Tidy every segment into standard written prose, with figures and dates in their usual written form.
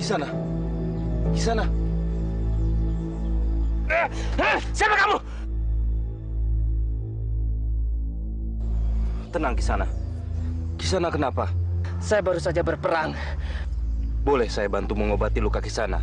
Kisana, Kisana. Siapa kamu? Tenang, Kisana. Kisana kenapa? Saya baru saja berperang. Boleh saya bantu mengobati luka Kisana?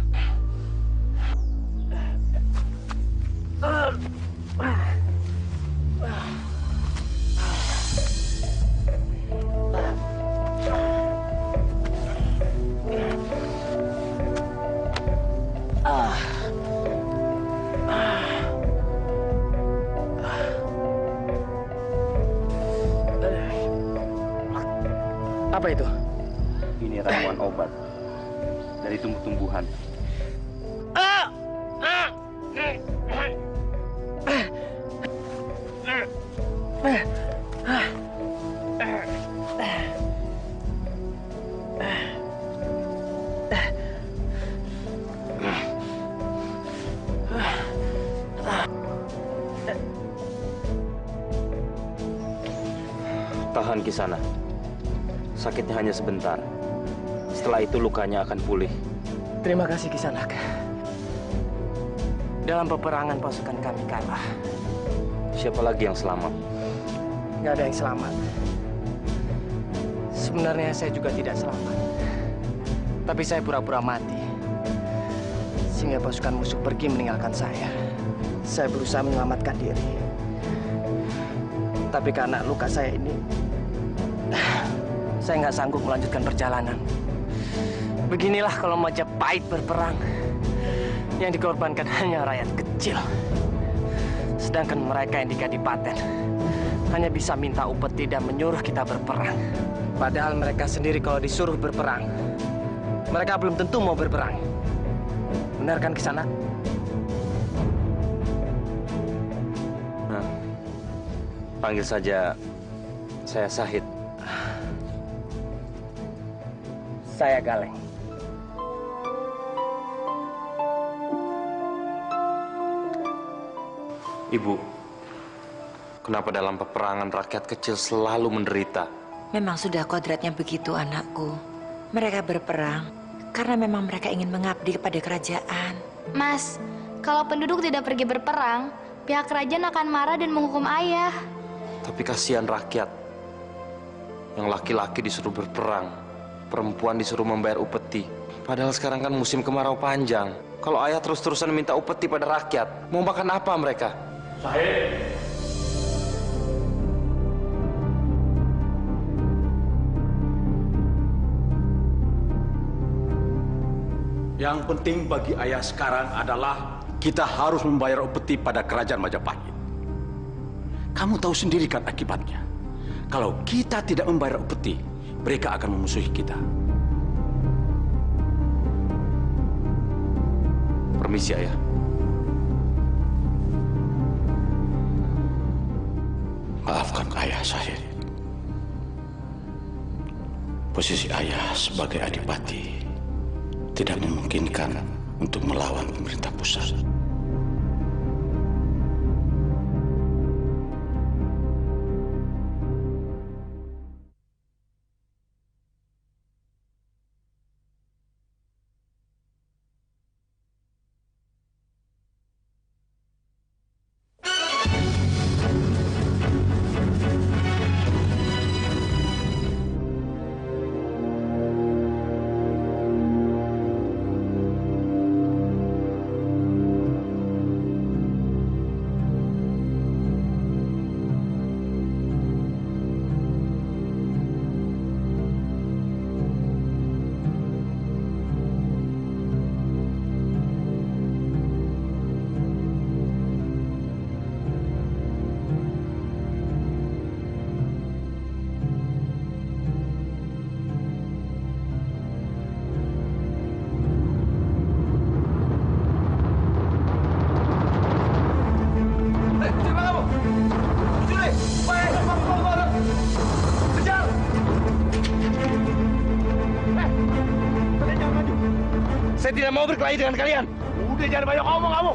Apa itu? Ini ramuan obat dari tumbuh-tumbuhan. Tahan, Kisana. Sakitnya hanya sebentar. Setelah itu lukanya akan pulih. Terima kasih, Kisanak. Dalam peperangan pasukan kami kalah. Siapa lagi yang selamat? Nggak ada yang selamat. Sebenarnya saya juga tidak selamat. Tapi saya pura-pura mati. Sehingga pasukan musuh pergi meninggalkan saya. Saya berusaha menyelamatkan diri. Tapi karena luka saya ini, saya nggak sanggup melanjutkan perjalanan. Beginilah kalau Majapahit berperang. Yang dikorbankan hanya rakyat kecil. Sedangkan mereka yang di Kadipaten hanya bisa minta upeti dan menyuruh kita berperang. Padahal mereka sendiri kalau disuruh berperang, mereka belum tentu mau berperang. Benar kan, Kisanak? Nah, panggil saja saya Sahid. Saya Galeng. Ibu, kenapa dalam peperangan rakyat kecil selalu menderita? Memang sudah kodratnya begitu, anakku. Mereka berperang karena memang mereka ingin mengabdi kepada kerajaan. Mas, kalau penduduk tidak pergi berperang, pihak kerajaan akan marah dan menghukum ayah. Tapi kasihan rakyat. Yang laki-laki disuruh berperang, perempuan disuruh membayar upeti. Padahal sekarang kan musim kemarau panjang. Kalau ayah terus-terusan minta upeti pada rakyat, mau makan apa mereka? Sahid. Yang penting bagi ayah sekarang adalah kita harus membayar upeti pada kerajaan Majapahit. Kamu tahu sendiri kan akibatnya. Kalau kita tidak membayar upeti, mereka akan memusuhi kita. Permisi, ayah. Maafkan ayah, Sahid. Posisi ayah sebagai adipati tidak memungkinkan untuk melawan pemerintah pusat. tidak mau berkelahi dengan kalian. Udah jangan banyak ngomong kamu.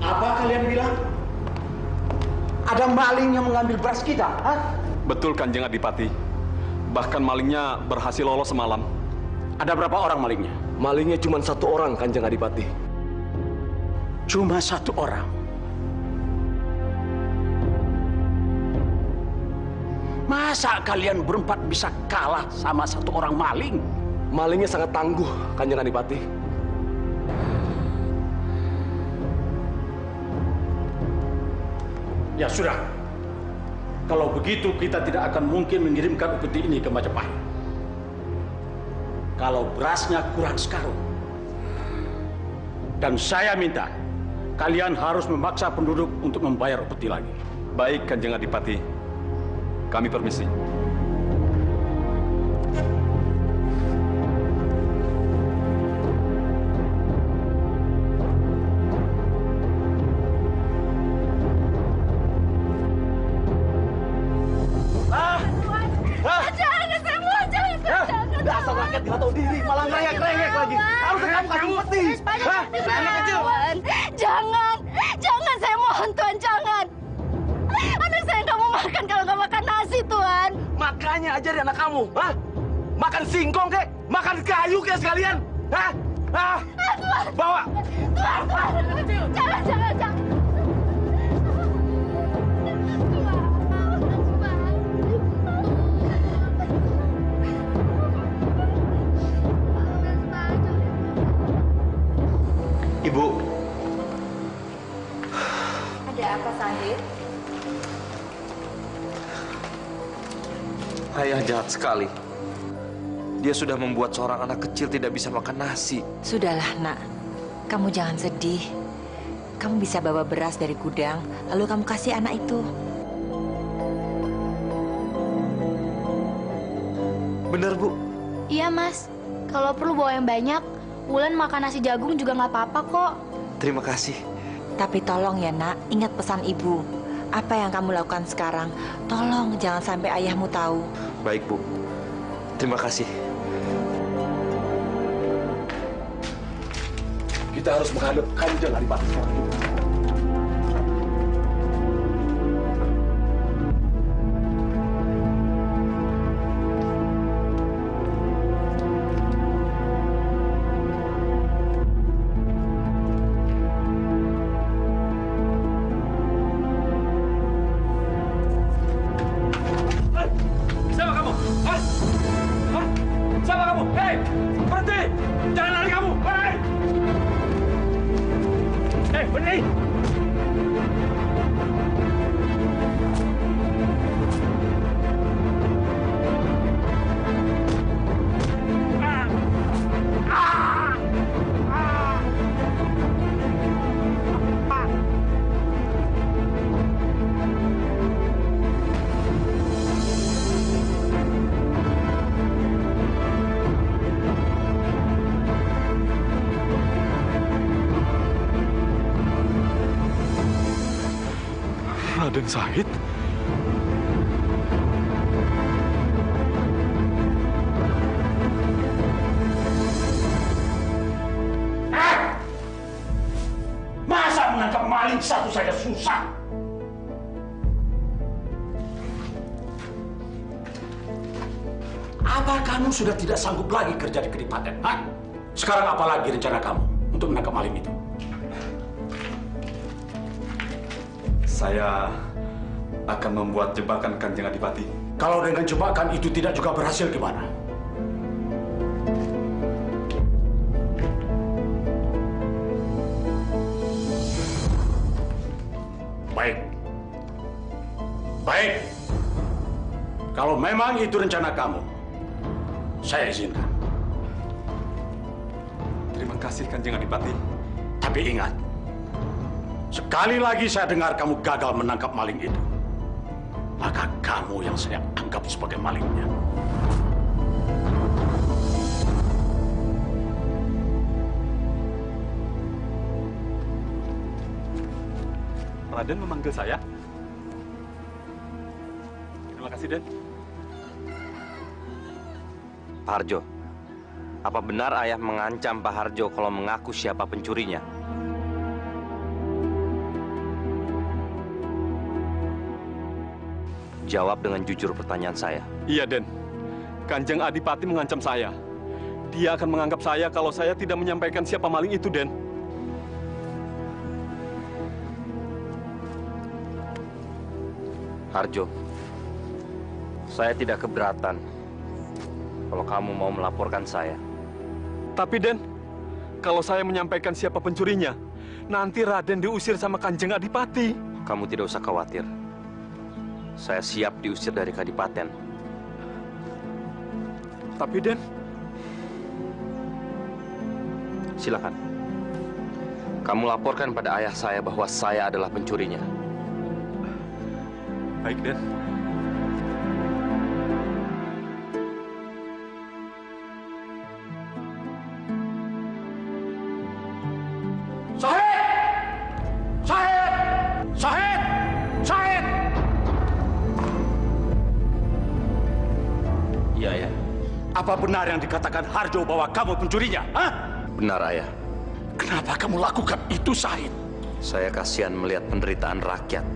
Apa kalian bilang? Ada maling yang mengambil beras kita, ha? Betul Kanjeng Adipati. Bahkan malingnya berhasil lolos semalam. Ada berapa orang malingnya? Malingnya cuma 1 orang, Kanjeng Adipati. Cuma 1 orang. Masa kalian berempat bisa kalah sama 1 orang maling? Malingnya sangat tangguh, Kanjeng Adipati. Ya sudah. Kalau begitu kita tidak akan mungkin mengirimkan upeti ini ke Majapahit. Kalau berasnya kurang sekarang. Dan saya minta kalian harus memaksa penduduk untuk membayar upeti lagi. Baik, Kanjeng Adipati. Kami permisi. Dasar rakyat nggak tahu diri, malah ngerengek-rengek lagi. Harusnya kamu kasih upeti. Anak kecil. Jangan, jangan, saya mohon Tuhan, jangan. Anak saya nggak mau makan kalau nggak makan nasi, Tuhan. Makanya ajari anak kamu, hah? Makan singkong kek, makan kayu kek sekalian, hah? Hah? Bawa. Tuhan, jangan, jangan, jangan. Ibu. Ada apa, Sahid? Ayah jahat sekali. Dia sudah membuat seorang anak kecil tidak bisa makan nasi. Sudahlah, Nak. Kamu jangan sedih. Kamu bisa bawa beras dari gudang, lalu kamu kasih anak itu. Benar, Bu. Iya, Mas. Kalau perlu bawa yang banyak, Wulan makan nasi jagung juga nggak apa-apa kok. Terima kasih. Tapi tolong ya, Nak, ingat pesan Ibu. Apa yang kamu lakukan sekarang, tolong jangan sampai ayahmu tahu. Baik, Bu. Terima kasih. Kita harus menghadap Kanjeng Adipati sekarang juga. Siapa kamu? Hah? Hah? Siapa kamu? Hei, berhenti! Jangan lari kamu! Hei! Hei, berhenti! Raden Sahid? Masa menangkap maling satu saja susah? Apa kamu sudah tidak sanggup lagi kerja di Kedipaten? Hah? Sekarang apa lagi rencana kamu untuk menangkap maling itu? Saya akan membuat jebakan Kanjeng Adipati. Kalau dengan jebakan itu tidak juga berhasil gimana? Baik. Baik. Kalau memang itu rencana kamu, saya izinkan. Terima kasih Kanjeng Adipati. Tapi ingat, sekali lagi saya dengar kamu gagal menangkap maling itu, maka kamu yang saya anggap sebagai malingnya. Raden memanggil saya. Terima kasih, Den. Pak Harjo, apa benar ayah mengancam Pak Harjo kalau mengaku siapa pencurinya? Jawab dengan jujur pertanyaan saya. Iya, Den. Kanjeng Adipati mengancam saya. Dia akan menganggap saya kalau saya tidak menyampaikan siapa maling itu, Den. Harjo, saya tidak keberatan kalau kamu mau melaporkan saya. Tapi, Den, kalau saya menyampaikan siapa pencurinya, nanti Raden diusir sama Kanjeng Adipati. Kamu tidak usah khawatir. Saya siap diusir dari Kadipaten. Tapi, Den, silakan. Kamu laporkan pada ayah saya bahwa saya adalah pencurinya. baik, Den. Sahid! Sahid! Sahid! Sahid! Iya, ayah. Apa benar yang dikatakan Harjo bahwa kamu pencurinya? Hah? Benar, ayah. Kenapa kamu lakukan itu, Sahid? Saya kasihan melihat penderitaan rakyat.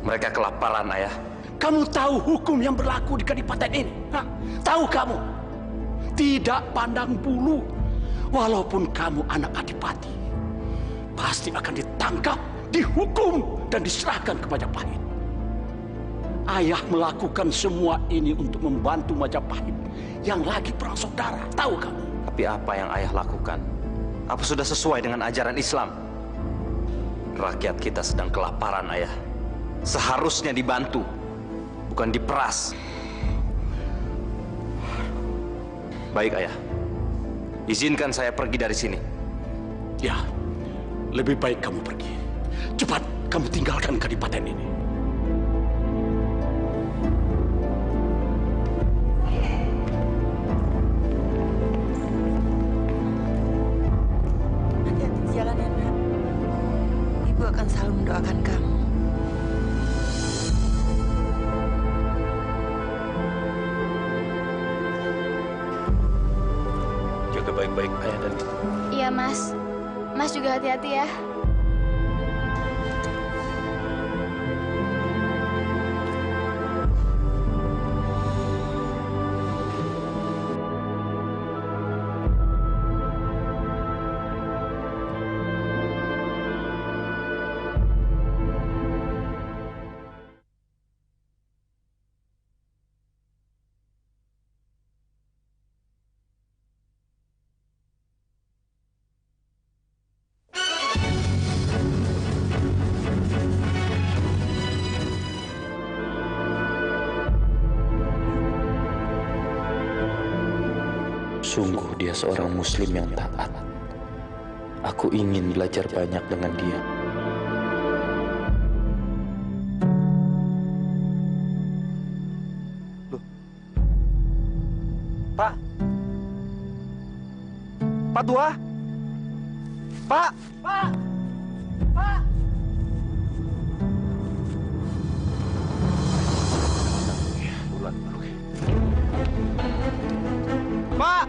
Mereka kelaparan, ayah. Kamu tahu hukum yang berlaku di Kadipaten ini? Hah? Tahu kamu? Tidak pandang bulu. Walaupun kamu anak adipati, pasti akan ditangkap, dihukum, dan diserahkan ke Majapahit. Ayah melakukan semua ini untuk membantu Majapahit yang lagi perang saudara. Tahu kamu? Tapi apa yang ayah lakukan? Apa sudah sesuai dengan ajaran Islam? Rakyat kita sedang kelaparan, ayah. Seharusnya dibantu, bukan diperas. Baik, ayah. Izinkan saya pergi dari sini. Ya, lebih baik kamu pergi. Cepat kamu tinggalkan Kadipaten ini. Hati-hati di jalan ya, Nak. Ibu akan selalu mendoakan kamu. Jaga baik-baik ayah dan ibu. Iya, Mas. Mas juga hati-hati ya. Sungguh dia seorang muslim yang taat. Aku ingin belajar banyak dengan dia. Pak. Pak Tua. Pak. Pak. Pak. Bulan dulu. Pak.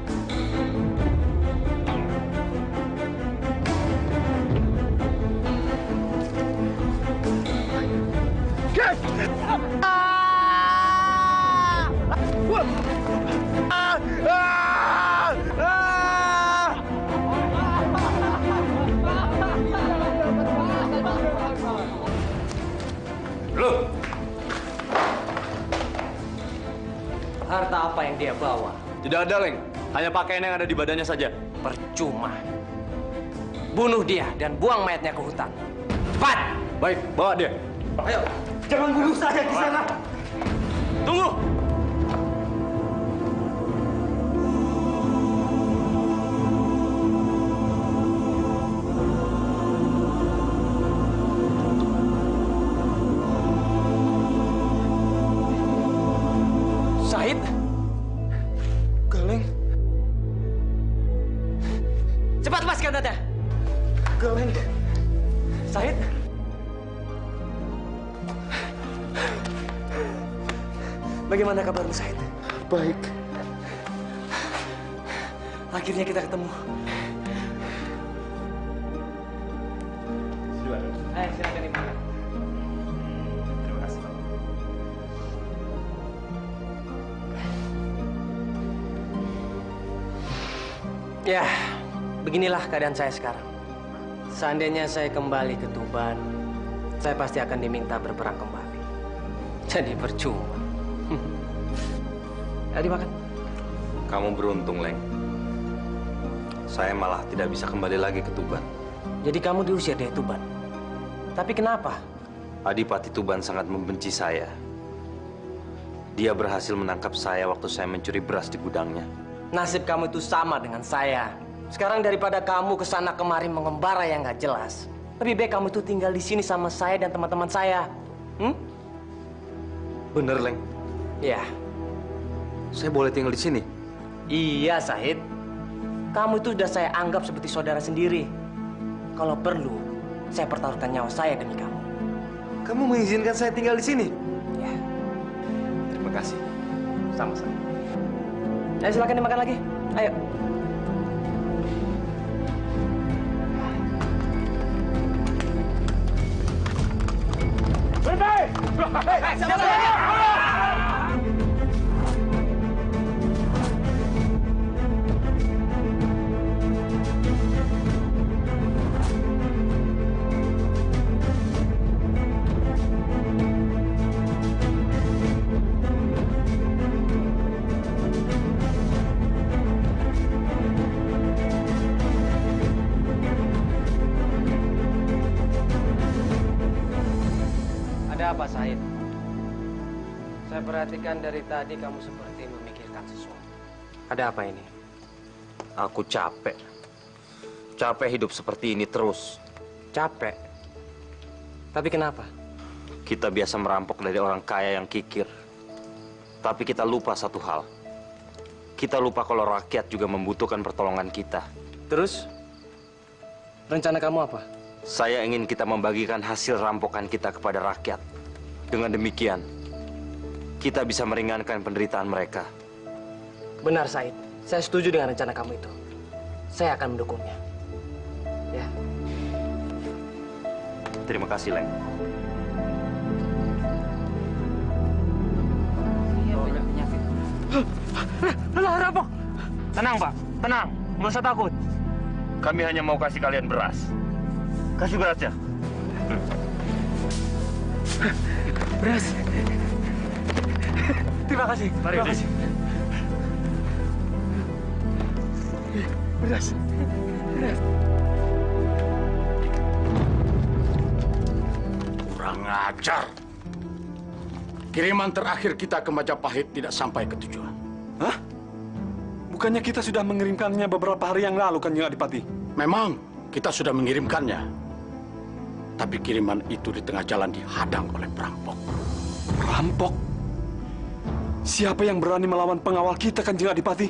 Harta apa yang dia bawa? Tidak ada, Leng. Hanya pakaian yang ada di badannya saja. Percuma. Bunuh dia dan buang mayatnya ke hutan. Cepat! Baik, bawa dia. Ayo, jangan bunuh saya di sana. Tunggu! Leng. Said? Bagaimana kabarmu, Said? Baik. Akhirnya kita ketemu. Ayo, silakan dimakan. Terima kasih. Ya, beginilah keadaan saya sekarang. Seandainya saya kembali ke Tuban, saya pasti akan diminta berperang kembali. Jadi percuma. Ayo dimakan. Kamu beruntung, Leng. Saya malah tidak bisa kembali lagi ke Tuban. Jadi kamu diusir dari Tuban. Tapi kenapa? Adipati Tuban sangat membenci saya. Dia berhasil menangkap saya waktu saya mencuri beras di gudangnya. Nasib kamu itu sama dengan saya. Sekarang daripada kamu kesana kemari mengembara yang nggak jelas, lebih baik kamu itu tinggal di sini sama saya dan teman-teman saya. Bener, Leng. Ya. Saya boleh tinggal di sini? Iya, Said. Kamu itu sudah saya anggap seperti saudara sendiri. Kalau perlu, saya pertaruhkan nyawa saya demi kamu. Kamu mengizinkan saya tinggal di sini? Ya. Terima kasih. Sama-sama. Ayo silakan dimakan lagi. Ayo. Ada apa, Said? Saya perhatikan dari tadi kamu seperti memikirkan sesuatu. Ada apa ini? Aku capek. Capek hidup seperti ini terus. Capek? Tapi kenapa? Kita biasa merampok dari orang kaya yang kikir. Tapi kita lupa satu hal. Kita lupa kalau rakyat juga membutuhkan pertolongan kita. Terus? Rencana kamu apa? Saya ingin kita membagikan hasil rampokan kita kepada rakyat. Dengan demikian, kita bisa meringankan penderitaan mereka. Benar, Said. Saya setuju dengan rencana kamu itu. Saya akan mendukungnya. Ya. Terima kasih, Leng. Rampok! Tenang, Pak. Tenang. Nggak usah takut. Kami hanya mau kasih kalian beras. Kasih berasnya. Beras. Terima kasih. Terima kasih. Beras. Beras. Kurang ajar. Kiriman terakhir kita ke Majapahit tidak sampai ke tujuan. Hah? Bukannya kita sudah mengirimkannya beberapa hari yang lalu, Kanjeng Adipati? Memang kita sudah mengirimkannya. Tapi kiriman itu di tengah jalan dihadang oleh perampok. Perampok? Siapa yang berani melawan pengawal kita, Kanjeng Adipati?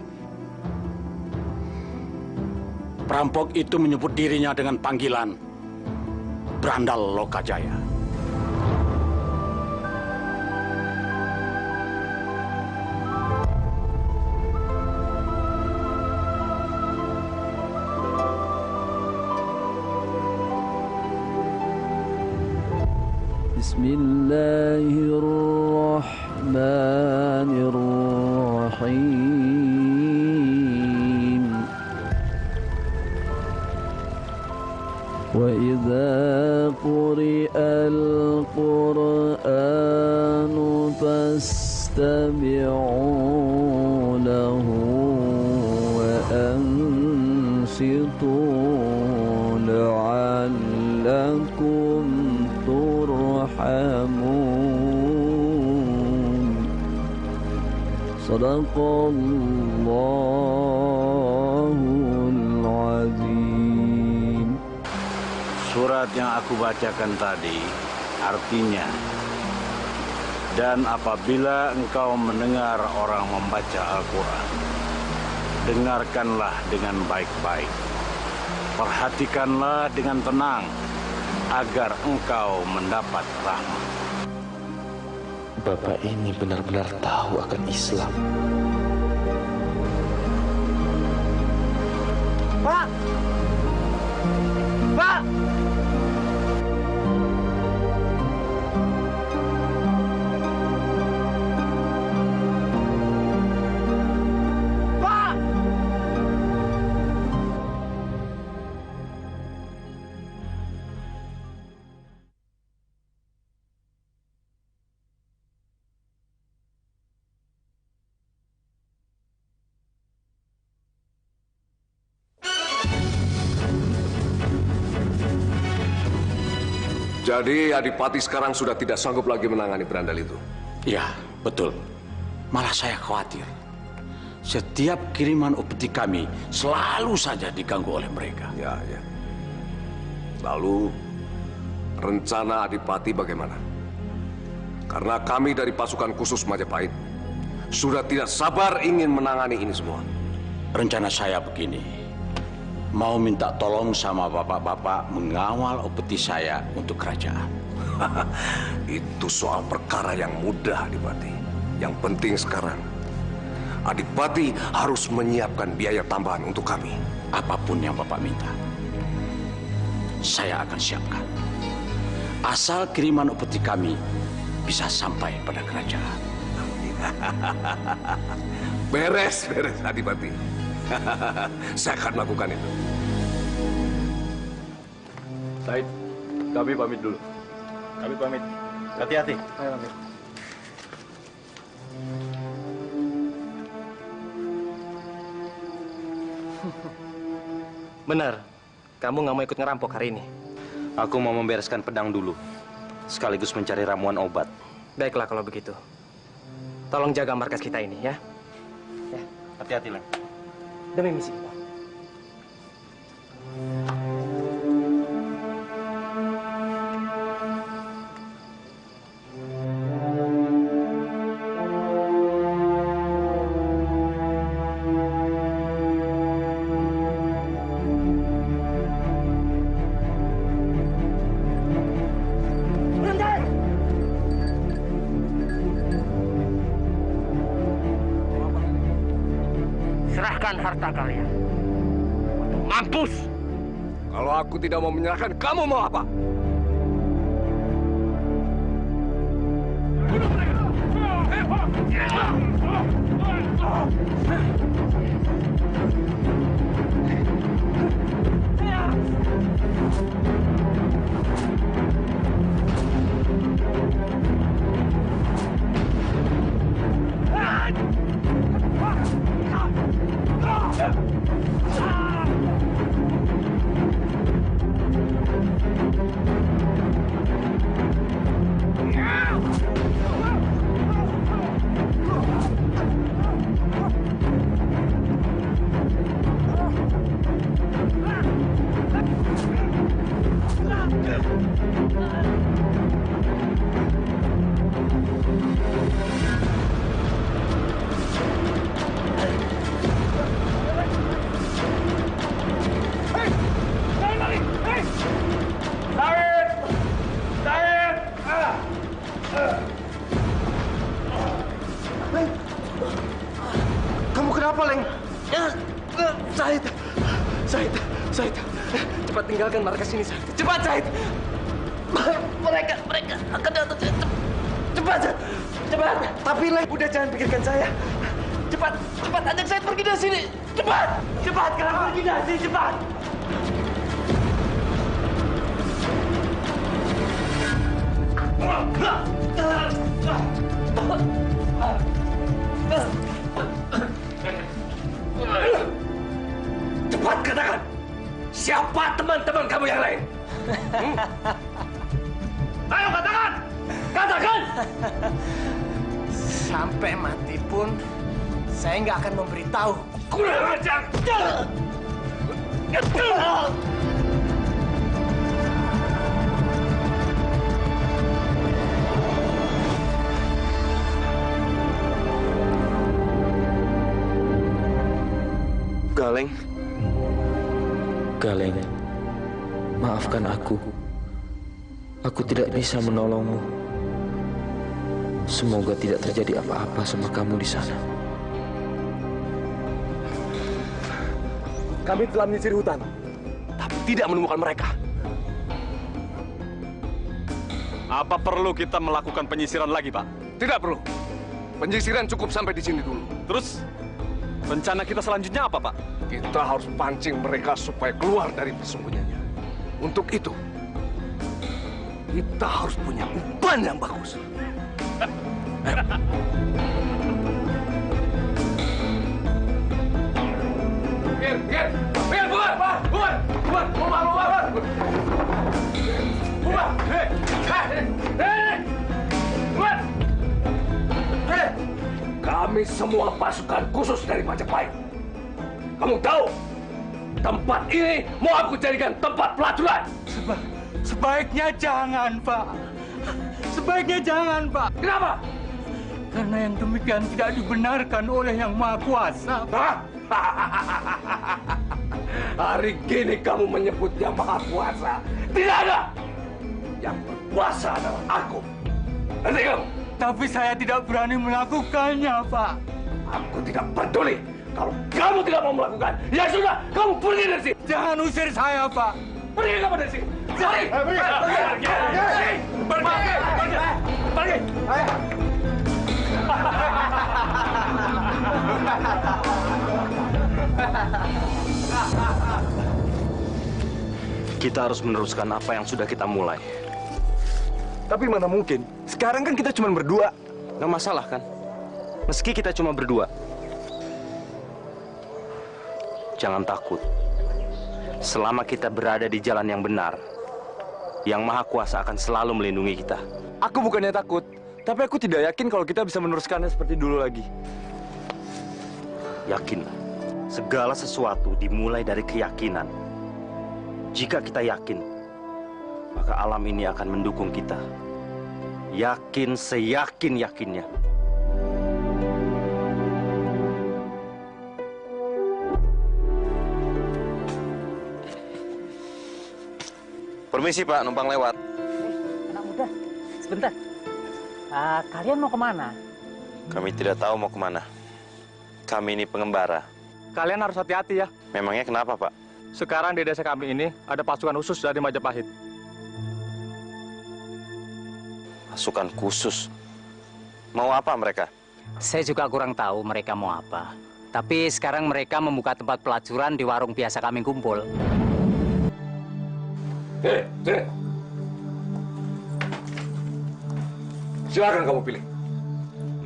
Perampok itu menyebut dirinya dengan panggilan Brandal Lokajaya. Bismillahirrahmanirrahim. Wa idza quri'al Qur'anu fastami'u lahu wa ansitu la'allakum turhamun. Sadaqallahul azim. Surat yang aku bacakan tadi artinya, dan apabila engkau mendengar orang membaca Al-Quran, dengarkanlah dengan baik-baik Perhatikanlah dengan tenang agar engkau mendapat rahmat. Bapak ini benar-benar tahu akan Islam. Pak! Pak! Pak! Jadi Adipati sekarang sudah tidak sanggup lagi menangani berandal itu? Ya, betul. Malah saya khawatir. Setiap kiriman upeti kami selalu saja diganggu oleh mereka. Ya. Lalu, rencana Adipati bagaimana? Karena kami dari pasukan khusus Majapahit sudah tidak sabar ingin menangani ini semua. Rencana saya begini, mau minta tolong sama bapak-bapak mengawal upeti saya untuk kerajaan. Itu soal perkara yang mudah, Adipati. Yang penting sekarang, Adipati harus menyiapkan biaya tambahan untuk kami. Apapun yang bapak minta, saya akan siapkan. Asal kiriman upeti kami bisa sampai pada kerajaan. Beres, Adipati. Saya akan melakukan itu. Said, kami pamit dulu. Kami pamit. Hati-hati. Ayo, pamit. Benar, kamu nggak mau ikut ngerampok hari ini? Aku mau membereskan pedang dulu, sekaligus mencari ramuan obat. Baiklah kalau begitu. Tolong jaga markas kita ini, ya. Hati-hati, Leng. Demi misi kita. Serahkan harta kalian. Mampus! Kalau aku tidak mau menyerahkan, kamu mau apa? Kamu kenapa, Leng? Said. Cepat tinggalkan markas ini, Said. Cepat, Said. Mereka akan datang. Cepat. Tapi, Leng, Udah jangan pikirkan saya. Cepat ajak saya pergi dari sini. Cepat, kalian pergi dari sini, cepat. cepat katakan. Siapa teman-teman kamu yang lain? Ayo katakan. Sampai mati pun saya nggak akan memberitahu. Kurang ajar. Galeng. Maafkan aku. Aku tidak bisa menolongmu. Semoga tidak terjadi apa-apa sama kamu di sana. Kami telah menyisir hutan, tapi tidak menemukan mereka. Apa perlu kita melakukan penyisiran lagi, Pak? Tidak perlu. Penyisiran cukup sampai di sini dulu. Terus, rencana kita selanjutnya apa, Pak? Kita harus pancing mereka supaya keluar dari persembunyiannya. Untuk itu, kita harus punya umpan yang bagus. Kami semua pasukan khusus dari Majapahit. Kamu tahu, tempat ini mau aku jadikan tempat pelacuran. Sebaiknya jangan, Pak. Sebaiknya jangan, Pak. Kenapa? Karena yang demikian tidak dibenarkan oleh Yang Maha Kuasa. Hah? Hari gini kamu menyebut Yang Maha Kuasa. Tidak ada. Yang berkuasa adalah aku. Nanti kamu. Tapi saya tidak berani melakukannya, Pak. Aku tidak peduli. Kalau kamu tidak mau melakukan, ya sudah, kamu pergi dari sini. Jangan usir saya, Pak. Pergi kamu dari sini. Pergi. Pergi. Kita harus meneruskan apa yang sudah kita mulai. Tapi mana mungkin? Sekarang kan kita cuma berdua. Nggak masalah kan? Meski kita cuma berdua. Jangan takut. Selama kita berada di jalan yang benar, Yang Maha Kuasa akan selalu melindungi kita. Aku bukannya takut, tapi aku tidak yakin kalau kita bisa meneruskannya seperti dulu lagi. Yakinlah, segala sesuatu dimulai dari keyakinan. Jika kita yakin, maka alam ini akan mendukung kita. Yakin seyakin-yakinnya. Permisi Pak, numpang lewat. Anak muda, sebentar. Kalian mau kemana? Kami tidak tahu mau kemana. Kami ini pengembara. Kalian harus hati-hati ya. Memangnya kenapa Pak? Sekarang di desa kami ini ada pasukan khusus dari Majapahit. Pasukan khusus? Mau apa mereka? Saya juga kurang tahu mereka mau apa. Tapi sekarang mereka membuka tempat pelacuran di warung biasa kami kumpul. Sini. Silakan kamu pilih.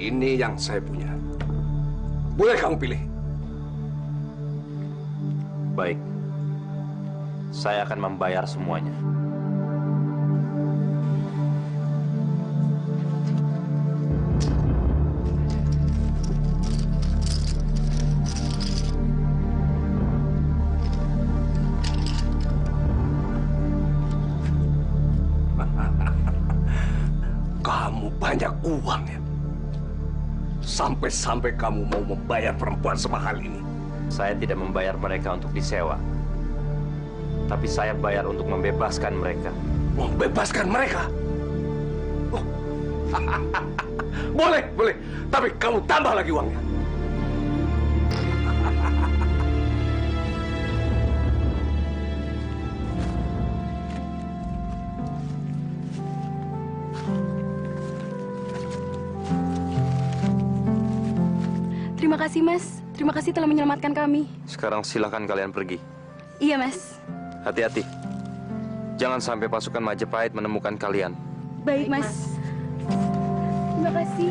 Ini yang saya punya. Boleh kamu pilih. Baik. Saya akan membayar semuanya. Kamu banyak uang ya. Sampai-sampai kamu mau membayar perempuan semahal ini. Saya tidak membayar mereka untuk disewa. Tapi saya bayar untuk membebaskan mereka. Membebaskan mereka? Oh. Boleh. Tapi kamu tambah lagi uangnya. Terima kasih, Mas. Terima kasih telah menyelamatkan kami. Sekarang silakan kalian pergi. Iya, Mas. Hati-hati. Jangan sampai pasukan Majapahit menemukan kalian. Baik, Mas. Terima kasih.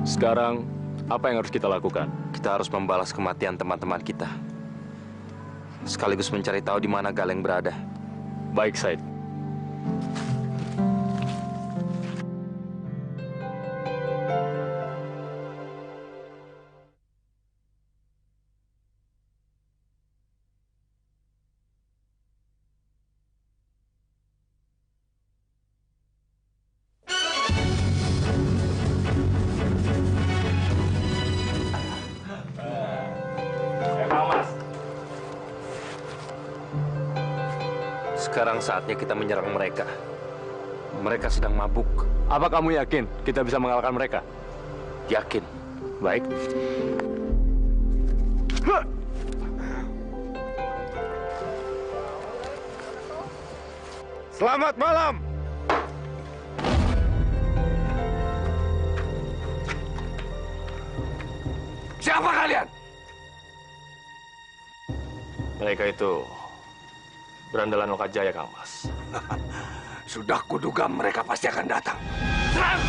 Sekarang, apa yang harus kita lakukan? Kita harus membalas kematian teman-teman kita. Sekaligus mencari tahu di mana Galeng berada. Baik, Said. Sekarang saatnya kita menyerang mereka. Mereka sedang mabuk. Apa kamu yakin kita bisa mengalahkan mereka? Yakin. Baik. Selamat malam. Siapa kalian? Mereka itu berandalan Lokajaya, Kang Mas. Sudah kuduga mereka pasti akan datang. Serang!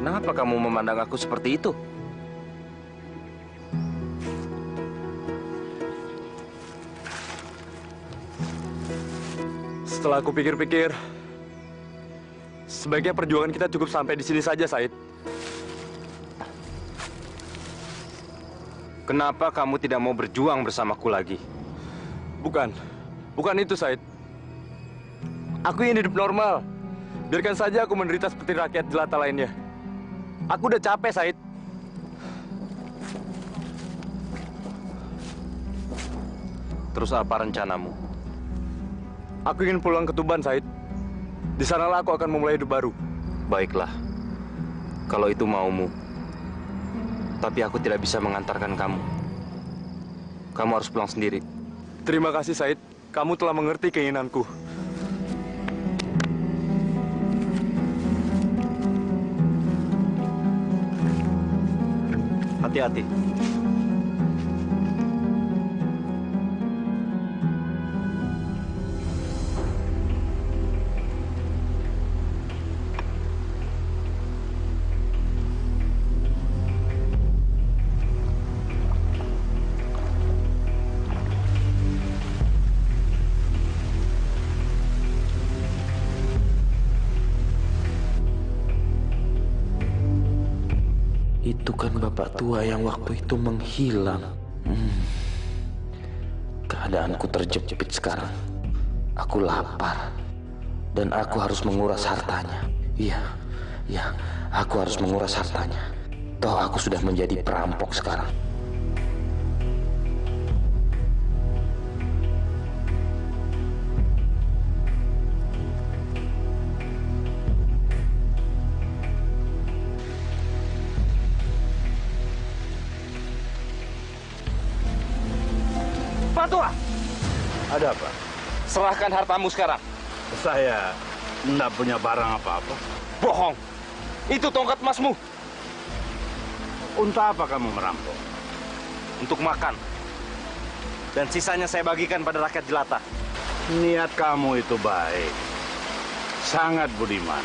Kenapa kamu memandang aku seperti itu? Setelah aku pikir-pikir, sebaiknya perjuangan kita cukup sampai di sini saja, Said. Kenapa kamu tidak mau berjuang bersamaku lagi? Bukan itu, Said. Aku ingin hidup normal. Biarkan saja aku menderita seperti rakyat jelata lainnya. Aku udah capek, Said. Terus apa rencanamu? Aku ingin pulang ke Tuban, Said. Di sanalah aku akan memulai hidup baru. Baiklah, kalau itu maumu. Tapi aku tidak bisa mengantarkan kamu. Kamu harus pulang sendiri. Terima kasih, Said. Kamu telah mengerti keinginanku. Hati-hati. Itu kan bapak tua yang waktu itu menghilang. Keadaanku terjepit sekarang. Aku lapar. Dan aku harus menguras hartanya. Iya, aku harus menguras hartanya. Toh aku sudah menjadi perampok sekarang. Tua, Ada apa? Serahkan hartamu sekarang. Saya tidak punya barang apa-apa. Bohong. Itu tongkat emasmu. Untuk apa kamu merampok? Untuk makan. Dan sisanya saya bagikan pada rakyat jelata. Niat kamu itu baik. Sangat budiman.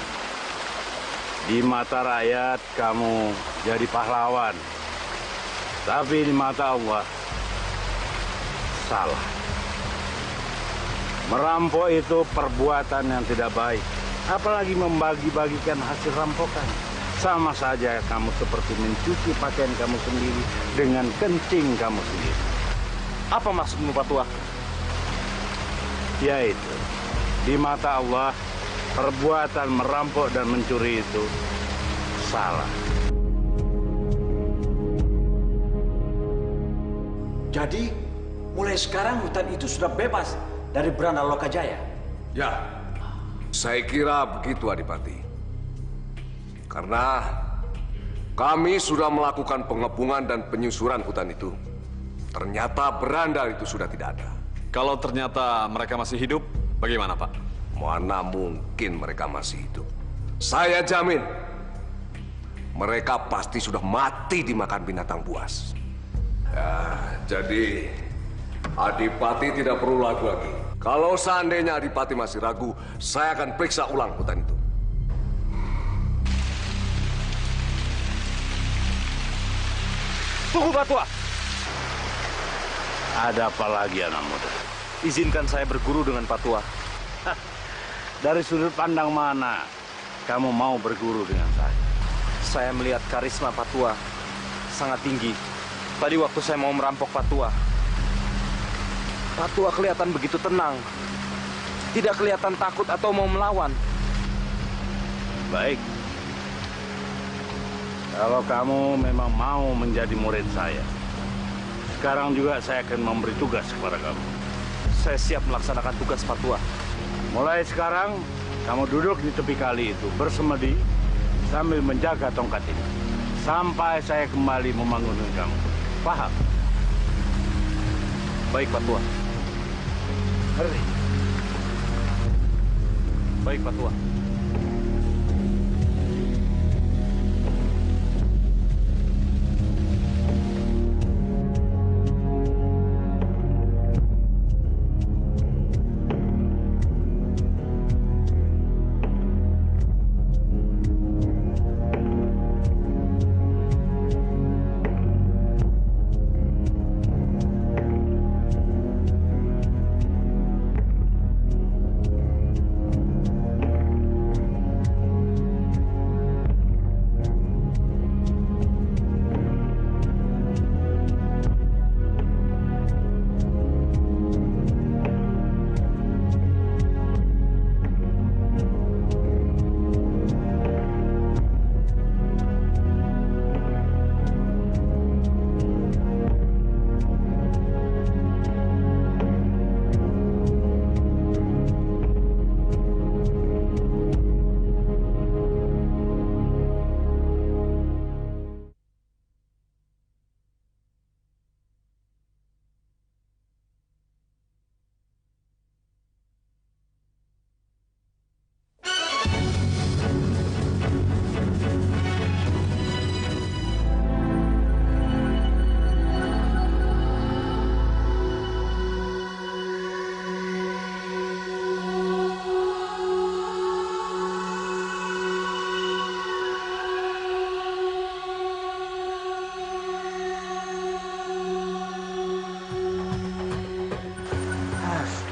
Di mata rakyat kamu jadi pahlawan. Tapi di mata Allah salah. Merampok itu perbuatan yang tidak baik. Apalagi membagi-bagikan hasil rampokan. Sama saja kamu seperti mencuci pakaian kamu sendiri dengan kencing kamu sendiri. Apa maksudmu, Pak Tua? Yaitu, di mata Allah, perbuatan merampok dan mencuri itu salah. Jadi, mulai sekarang hutan itu sudah bebas dari beranda Lokajaya? Ya, saya kira begitu, Adipati. Karena kami sudah melakukan pengepungan dan penyusuran hutan itu. Ternyata beranda itu sudah tidak ada. Kalau ternyata mereka masih hidup, Bagaimana, Pak? Mana mungkin mereka masih hidup? Saya jamin, mereka pasti sudah mati dimakan binatang buas. Ya, jadi Adipati tidak perlu ragu lagi. Kalau seandainya Adipati masih ragu, saya akan periksa ulang hutan itu. Tunggu, Pak Tua. Ada apa lagi, anak muda? Izinkan saya berguru dengan Pak Tua. Dari sudut pandang mana kamu mau berguru dengan saya? Saya melihat karisma Pak Tua sangat tinggi. Tadi waktu saya mau merampok Pak Tua kelihatan begitu tenang. Tidak kelihatan takut atau mau melawan. Baik. Kalau kamu memang mau menjadi murid saya, sekarang juga saya akan memberi tugas kepada kamu. Saya siap melaksanakan tugas Pak Tua. Mulai sekarang, kamu duduk di tepi kali itu, bersemedi, sambil menjaga tongkat ini. Sampai saya kembali membangunkan kamu. Paham? Baik, Pak Tua. Heri. Baik, Pak Tua.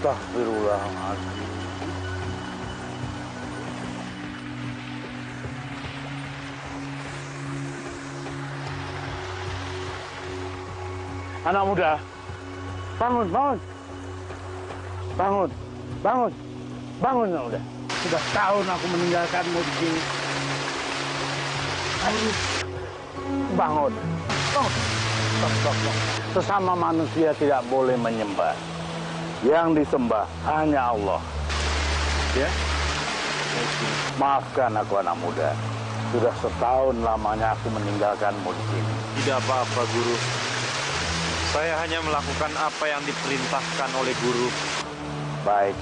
Astagfirullahaladzim. Anak muda, bangun, bangun. Bangun, bangun, bangun anak muda. Sudah tahun aku meninggalkanmu di sini. Ayo, bangun, bangun. Sesama manusia tidak boleh menyembah. Yang disembah hanya Allah. Ya? Maafkan aku anak muda. Sudah setahun lamanya aku meninggalkanmu di sini. Tidak apa-apa, Guru. Saya hanya melakukan apa yang diperintahkan oleh Guru. Baik.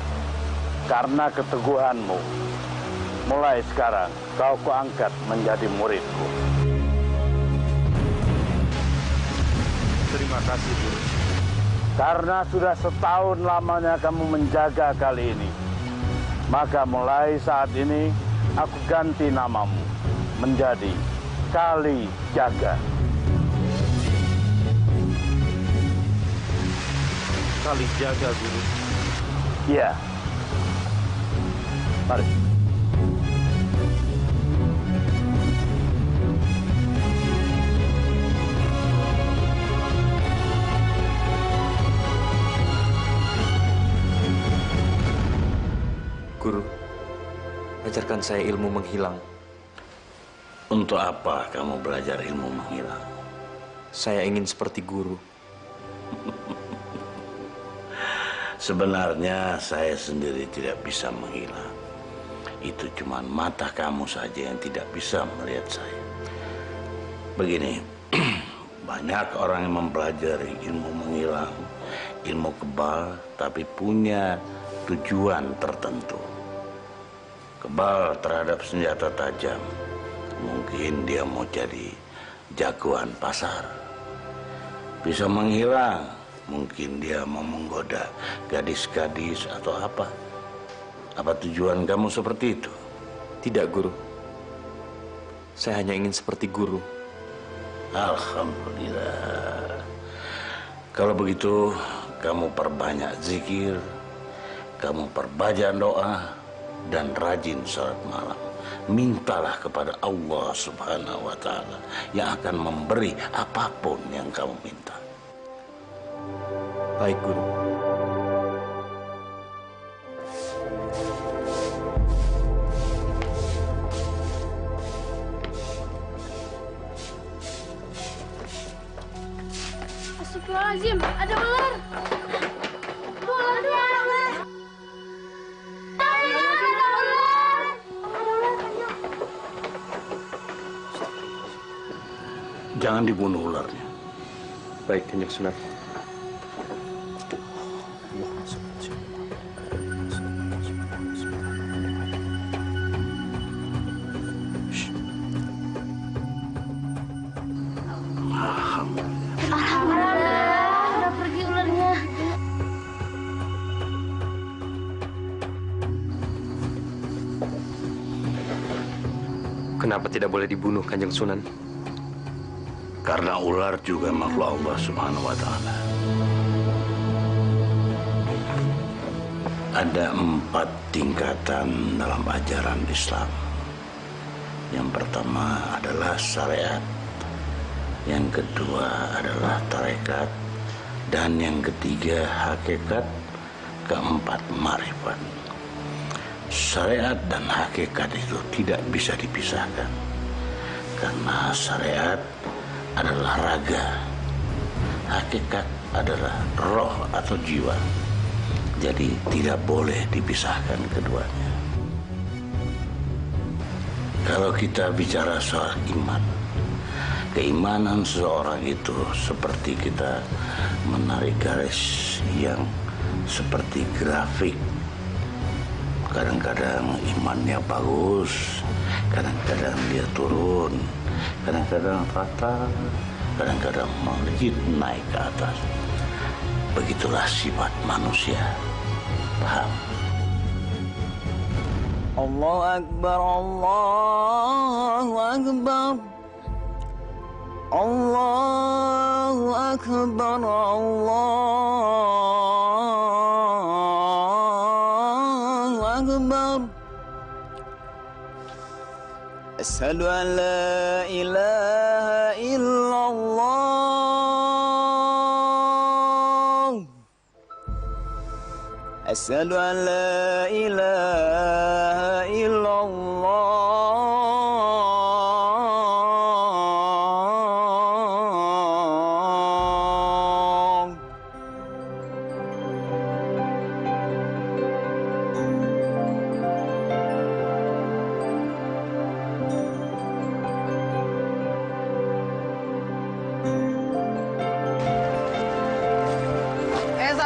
Karena keteguhanmu, mulai sekarang kau kuangkat menjadi muridku. Terima kasih, Guru. Karena sudah setahun lamanya kamu menjaga kali ini, maka mulai saat ini aku ganti namamu menjadi Kali Jaga. Kali Jaga, Guru. Iya. Mari. Guru, ajarkan saya ilmu menghilang. Untuk apa kamu belajar ilmu menghilang? Saya ingin seperti Guru. Sebenarnya saya sendiri tidak bisa menghilang. Itu cuma mata kamu saja yang tidak bisa melihat saya. Begini, banyak orang yang mempelajari ilmu menghilang, ilmu kebal, tapi punya tujuan tertentu. Kebal terhadap senjata tajam. Mungkin dia mau jadi jagoan pasar. Bisa menghilang. Mungkin dia mau menggoda gadis-gadis atau apa. Apa tujuan kamu seperti itu? Tidak, Guru. Saya hanya ingin seperti Guru. Alhamdulillah. Kalau begitu, kamu perbanyak zikir, kamu perbanyak doa, dan rajin salat malam. Mintalah kepada Allah Subhanahu wa Ta'ala yang akan memberi apapun yang kamu minta. Baik, Guru. Astagfirullahaladzim, ada ular. Jangan dibunuh ularnya. Baik, Kanjeng Sunan. Alhamdulillah, udah pergi ularnya. Kenapa tidak boleh dibunuh, Kanjeng Sunan? Karena ular juga makhluk Allah Subhanahu wa Ta'ala. Ada 4 tingkatan dalam ajaran Islam. Yang pertama adalah syariat, yang kedua adalah tarekat, dan yang ketiga hakikat, keempat marifat. Syariat dan hakikat itu tidak bisa dipisahkan, karena syariat adalah raga, hakikat adalah roh atau jiwa. Jadi tidak boleh dipisahkan keduanya. Kalau kita bicara soal iman, keimanan seseorang itu seperti kita menarik garis yang seperti grafik. Kadang-kadang imannya bagus, kadang-kadang dia turun, kadang-kadang rata, kadang-kadang melejit naik ke atas. Begitulah sifat manusia. Paham? Allahu Akbar, Allahu Akbar. Allahu Akbar, Allahu Akbar. Asyhadu an la ilaha illallah. Asyhadu an la ilaha illallah.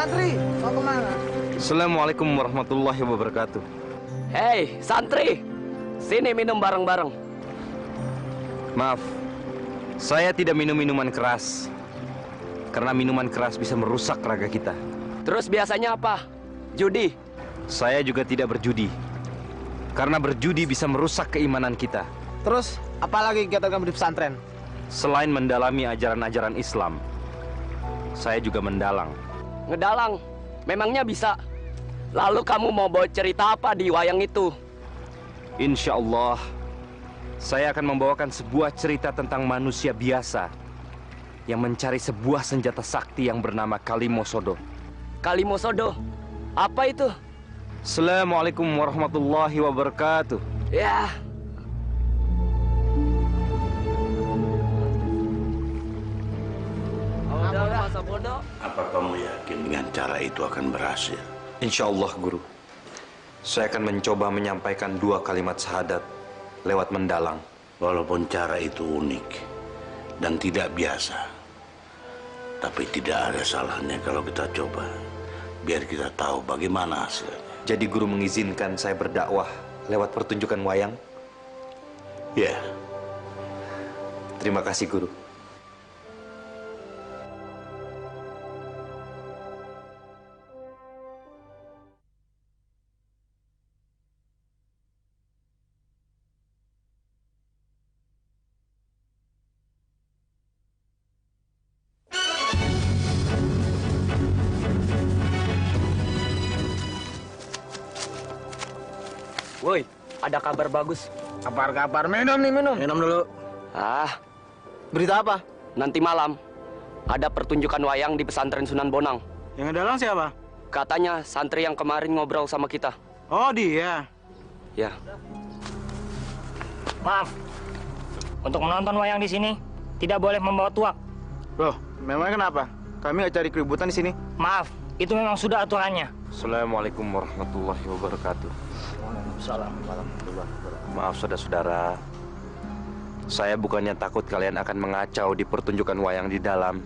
Santri, mau kemana? Assalamualaikum warahmatullahi wabarakatuh. Hei, santri, sini minum bareng-bareng. Maaf, saya tidak minum minuman keras. Karena minuman keras bisa merusak raga kita. Terus biasanya apa? Judi? Saya juga tidak berjudi. Karena berjudi bisa merusak keimanan kita. Terus, apalagi kegiatan kamu di pesantren? Selain mendalami ajaran-ajaran Islam, saya juga mendalang. Ngedalang? Memangnya bisa? Lalu kamu mau bawa cerita apa di wayang itu? Insya Allah, saya akan membawakan sebuah cerita tentang manusia biasa yang mencari sebuah senjata sakti yang bernama Kalimosodo. Kalimosodo? Apa itu? Assalamualaikum warahmatullahi wabarakatuh. Ya. Udah, masa bodoh. Apa kamu yakin dengan cara itu akan berhasil? Insya Allah, Guru. Saya akan mencoba menyampaikan 2 kalimat syahadat lewat mendalang. Walaupun cara itu unik dan tidak biasa, tapi tidak ada salahnya kalau kita coba, biar kita tahu bagaimana hasilnya. Jadi guru mengizinkan saya berdakwah lewat pertunjukan wayang? Ya. Terima kasih guru. Woi, ada kabar bagus. Kabar-kabar, minum nih, minum. Minum dulu. Berita apa? Nanti malam ada pertunjukan wayang di pesantren Sunan Bonang. Yang dalang siapa? Katanya santri yang kemarin ngobrol sama kita. Oh, dia. Ya. Maaf, untuk menonton wayang di sini tidak boleh membawa tuak. Loh, memangnya kenapa? Kami nggak cari keributan di sini. Maaf, itu memang sudah aturannya. Assalamualaikum warahmatullahi wabarakatuh. Maaf saudara-saudara, saya bukannya takut kalian akan mengacau di pertunjukan wayang di dalam.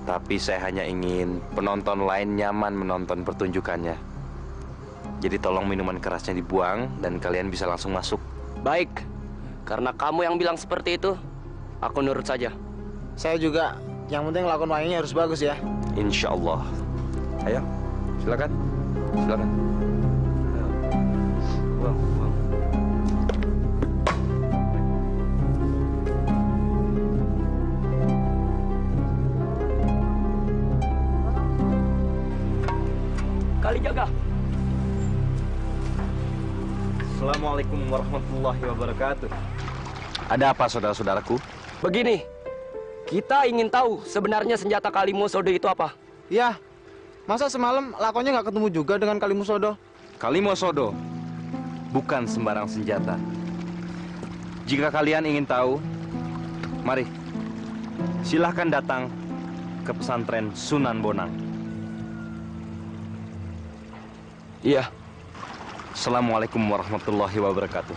Tapi saya hanya ingin penonton lain nyaman menonton pertunjukannya. Jadi tolong minuman kerasnya dibuang dan kalian bisa langsung masuk. Baik, karena kamu yang bilang seperti itu, aku nurut saja. Saya juga. Yang penting lakon wayangnya harus bagus ya. Insya Allah. Ayo, silakan. Silakan. Kali jaga. Assalamualaikum warahmatullahi wabarakatuh. Ada apa saudara-saudaraku? Begini, kita ingin tahu sebenarnya senjata Kalimosodo itu apa? Iya, masa semalam lakonnya nggak ketemu juga dengan Kalimosodo? Kalimosodo bukan sembarang senjata. Jika kalian ingin tahu, mari silahkan datang ke pesantren Sunan Bonang. Iya. Assalamualaikum warahmatullahi wabarakatuh.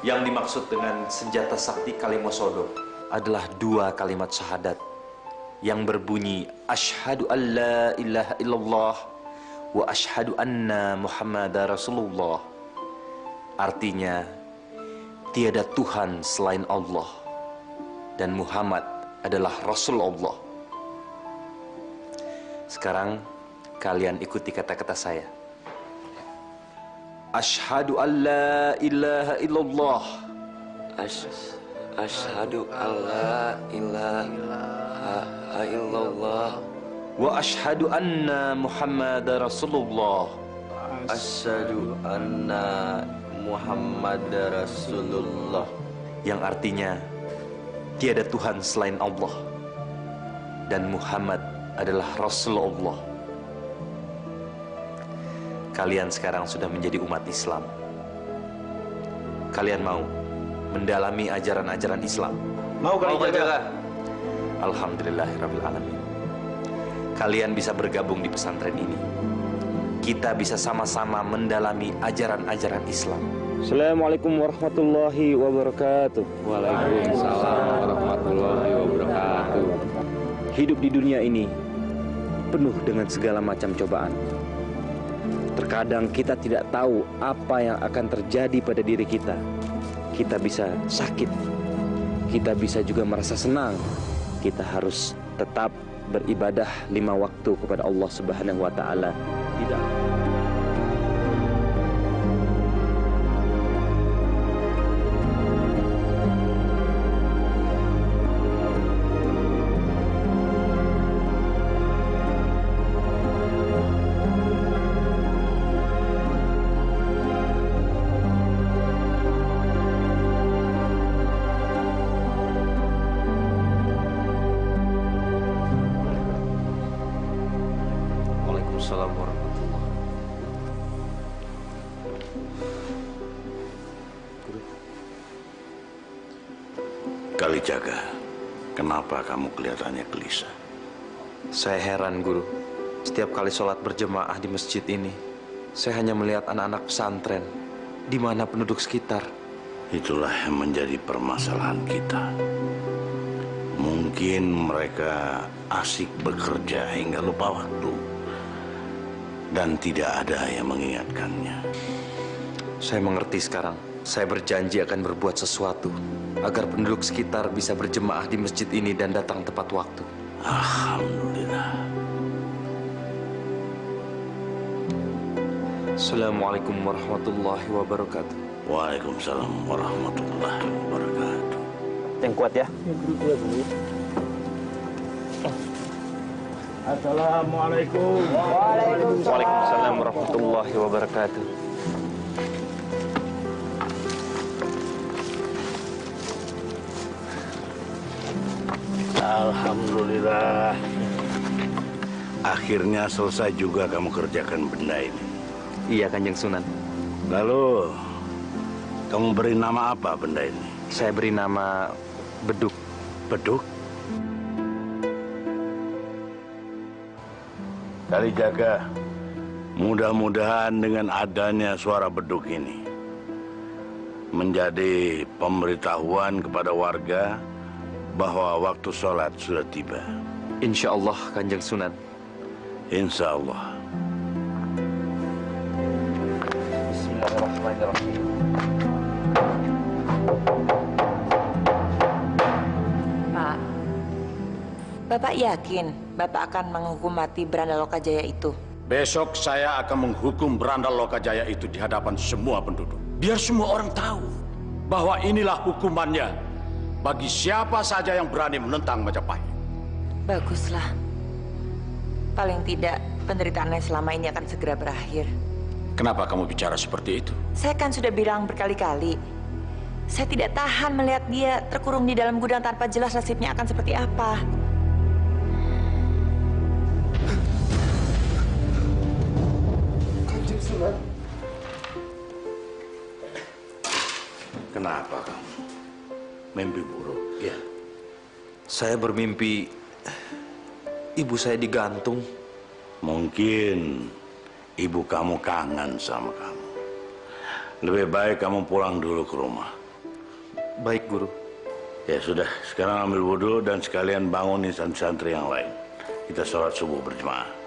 Yang dimaksud dengan senjata sakti Kalimosodo adalah dua kalimat syahadat yang berbunyi asyhadu an la ilaha illallah wa asyhadu anna Muhammadar Rasulullah. Artinya, tiada Tuhan selain Allah dan Muhammad adalah Rasul Allah. Sekarang kalian ikuti kata-kata saya. Asyhadu an la ilaha illallah. Asyhadu an la ilaha illallah. Wa asyhadu anna Muhammadar Rasulullah. Asyhadu anna Muhammadar Rasulullah. Yang artinya, tiada Tuhan selain Allah dan Muhammad adalah Rasulullah. Kalian sekarang sudah menjadi umat Islam. Kalian mau mendalami ajaran-ajaran Islam? Mau Kali Jaga. Alhamdulillahirabbil alamin. Kalian bisa bergabung di pesantren ini. Kita bisa sama-sama mendalami ajaran-ajaran Islam. Assalamualaikum warahmatullahi wabarakatuh. Waalaikumsalam warahmatullahi wabarakatuh. Hidup di dunia ini penuh dengan segala macam cobaan. Terkadang kita tidak tahu apa yang akan terjadi pada diri kita. Kita bisa sakit. Kita bisa juga merasa senang. Kita harus tetap beribadah 5 waktu kepada Allah Subhanahu wa taala. Tidak Waalaikumsalam warahmatullahi Kalijaga, kenapa kamu kelihatannya gelisah? Saya heran, Guru. Setiap kali sholat berjemaah di masjid ini, saya hanya melihat anak-anak pesantren. Di mana penduduk sekitar? Itulah yang menjadi permasalahan kita. Mungkin mereka asik bekerja hingga lupa waktu. Dan tidak ada yang mengingatkannya. Saya mengerti sekarang. Saya berjanji akan berbuat sesuatu agar penduduk sekitar bisa berjemaah di masjid ini dan datang tepat waktu. Alhamdulillah. Assalamualaikum warahmatullahi wabarakatuh. Waalaikumsalam warahmatullahi wabarakatuh. Yang kuat ya. Assalamualaikum. Waalaikumsalam warahmatullahi wabarakatuh. Alhamdulillah. Akhirnya selesai juga kamu kerjakan benda ini. Iya, Kanjeng Sunan. Lalu, kamu beri nama apa benda ini? Saya beri nama Beduk. Beduk? Kalijaga, mudah-mudahan dengan adanya suara beduk ini menjadi pemberitahuan kepada warga bahwa waktu sholat sudah tiba. Insya Allah, Kanjeng Sunan. Insya Allah. Bismillahirrahmanirrahim. Pak, Bapak yakin Bapak akan menghukum mati Branda Lokajaya itu? Besok saya akan menghukum Branda Lokajaya itu di hadapan semua penduduk. Biar semua orang tahu bahwa inilah hukumannya bagi siapa saja yang berani menentang Majapahit. Baguslah. Paling tidak penderitaannya selama ini akan segera berakhir. Kenapa kamu bicara seperti itu? Saya kan sudah bilang berkali-kali. Saya tidak tahan melihat dia terkurung di dalam gudang tanpa jelas nasibnya akan seperti apa. Kanjeng Sunan. Kenapa kamu? Mimpi buruk, ya? Saya bermimpi ibu saya digantung. Mungkin ibu kamu kangen sama kamu. Lebih baik kamu pulang dulu ke rumah. Baik, Guru. Ya sudah, sekarang ambil wudhu dan sekalian bangunin santri-santri yang lain. Kita sholat subuh berjemaah.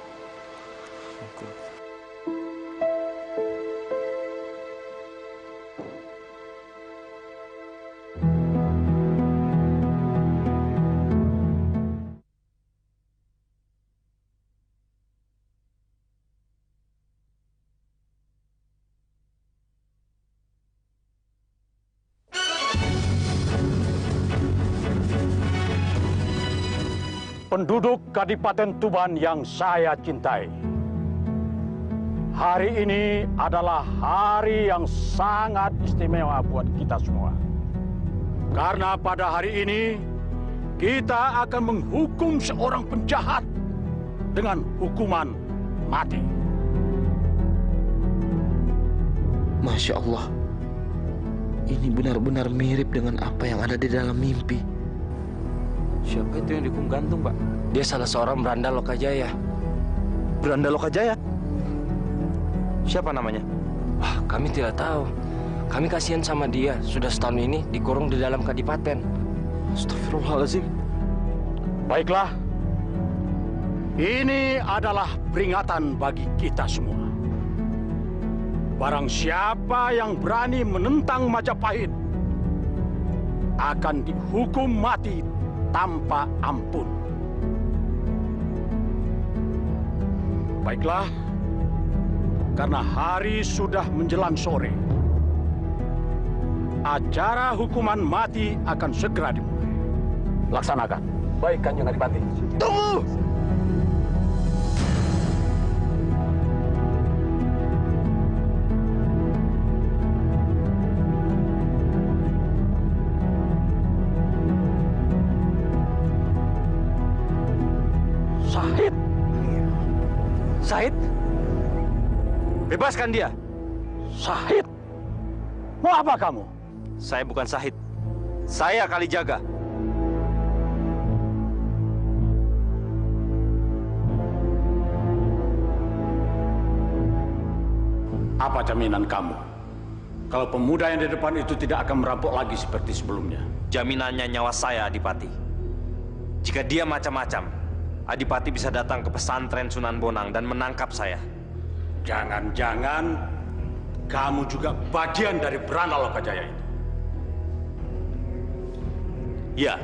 Penduduk Kadipaten Tuban yang saya cintai. Hari ini adalah hari yang sangat istimewa buat kita semua. Karena pada hari ini, kita akan menghukum seorang penjahat dengan hukuman mati. Masya Allah. Ini benar-benar mirip dengan apa yang ada di dalam mimpi. Siapa itu yang dihukum gantung, Pak? Dia salah seorang Branda Lokajaya. Branda Lokajaya? Siapa namanya? Wah, kami tidak tahu. Kami kasihan sama dia. Sudah setahun ini dikurung di dalam kadipaten. Astagfirullahaladzim. Baiklah. Ini adalah peringatan bagi kita semua. Barang siapa yang berani menentang Majapahit akan dihukum mati tanpa ampun. Baiklah, karena hari sudah menjelang sore, acara hukuman mati akan segera dimulai. Laksanakan. Baik, Kanjeng Adipati. Tunggu! Syahid? Bebaskan dia. Syahid? Mau apa kamu? Saya bukan Syahid. Saya Kalijaga. Apa jaminan kamu kalau pemuda yang di depan itu tidak akan merampok lagi seperti sebelumnya? Jaminannya nyawa saya, Adipati. Jika dia macam-macam, Adipati bisa datang ke pesantren Sunan Bonang dan menangkap saya. Jangan-jangan kamu juga bagian dari Beranda Lokajaya itu. Ya,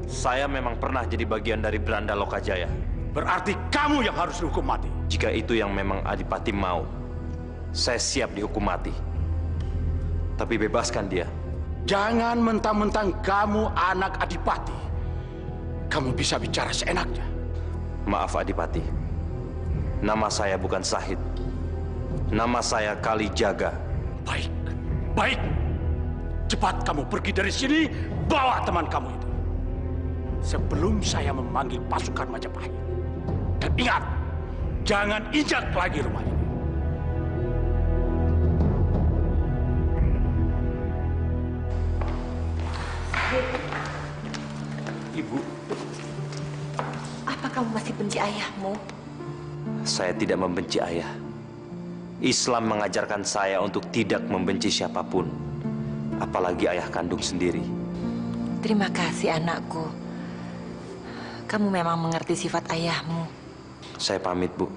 saya memang pernah jadi bagian dari Beranda Lokajaya. Berarti kamu yang harus dihukum mati. Jika itu yang memang Adipati mau, saya siap dihukum mati. Tapi bebaskan dia. Jangan mentang-mentang kamu anak Adipati, kamu bisa bicara seenaknya. Maaf Adipati, nama saya bukan Sahid. Nama saya Kalijaga. Baik, baik. Cepat kamu pergi dari sini, bawa teman kamu itu. Sebelum saya memanggil pasukan Majapahit. Dan ingat, jangan injak lagi rumah ini. Ibu, Apa kamu masih benci ayahmu? saya tidak membenci ayah. Islam mengajarkan saya untuk tidak membenci siapapun, apalagi ayah kandung sendiri. Terima kasih anakku. Kamu memang mengerti sifat ayahmu. Saya pamit, Bu.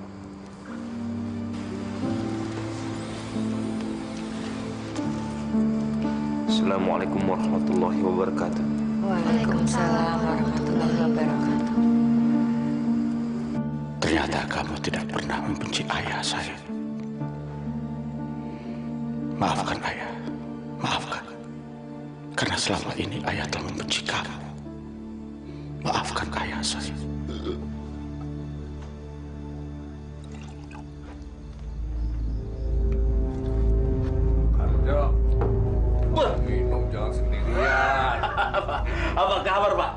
Assalamualaikum warahmatullahi wabarakatuh. Waalaikumsalam warahmatullahi wabarakatuh. Ternyata kamu tidak pernah membenci ayah saya. Maafkan ayah, maafkan. Karena selama ini ayah telah membenci kamu. Maafkan ayah saya. Arjo, minum jangan sendirian. Apa kabar, Pak?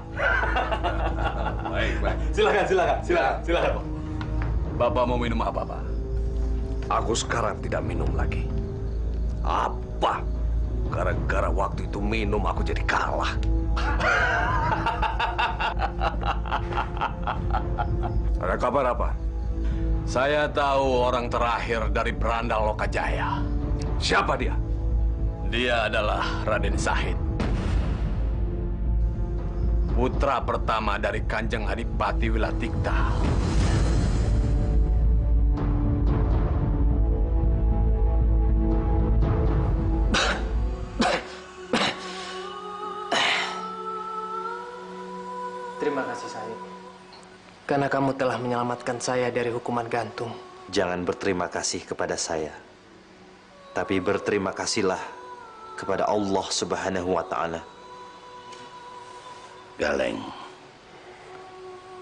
Baik, baik. Silakan, Pak. Bapak mau minum apa, Pak? Aku sekarang tidak minum lagi. Apa? Gara-gara waktu itu minum aku jadi kalah. Ada kabar apa? Saya tahu orang terakhir dari Beranda Lokajaya. Siapa dia? Dia adalah Raden Sahid. Putra pertama dari Kanjeng Adipati Wilatikta. Terima kasih, Sahid. Karena kamu telah menyelamatkan saya dari hukuman gantung. Jangan berterima kasih kepada saya, tapi berterima kasihlah kepada Allah Subhanahu wa Ta'ala. Galeng,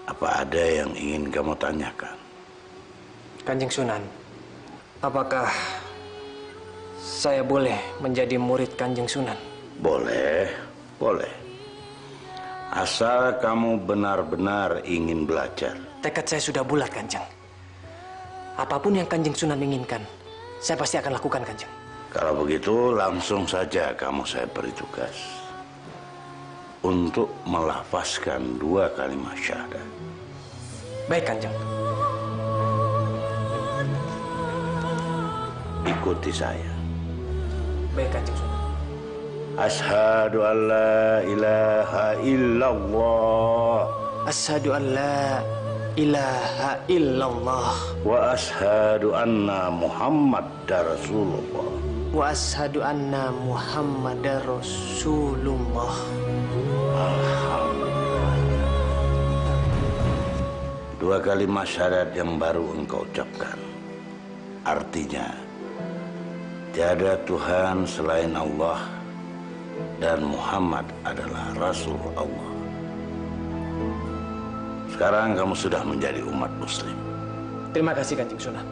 apa ada yang ingin kamu tanyakan? Kanjeng Sunan, apakah saya boleh menjadi murid Kanjeng Sunan? Boleh, boleh. Asal kamu benar-benar ingin belajar. Tekad saya sudah bulat, Kanjeng. Apapun yang Kanjeng Sunan inginkan, saya pasti akan lakukan, Kanjeng. Kalau begitu, langsung saja kamu saya beri tugas untuk melafazkan 2 kalimat syahadat. Baik, Kanjeng. Ikuti saya. Baik, Kanjeng Sunan. Ashhadu an la ilaha illallah. Ashhadu an la ilaha illallah. Wa ashhadu anna Muhammadar Rasulullah. Wa ashhadu anna Muhammadar Rasulullah. Alhamdulillah. 2 kalimat syahadat yang baru engkau ucapkan. Artinya, tiada Tuhan selain Allah dan Muhammad adalah Rasul Allah. Sekarang kamu sudah menjadi umat Muslim. Terima kasih, Kanjeng Sunan.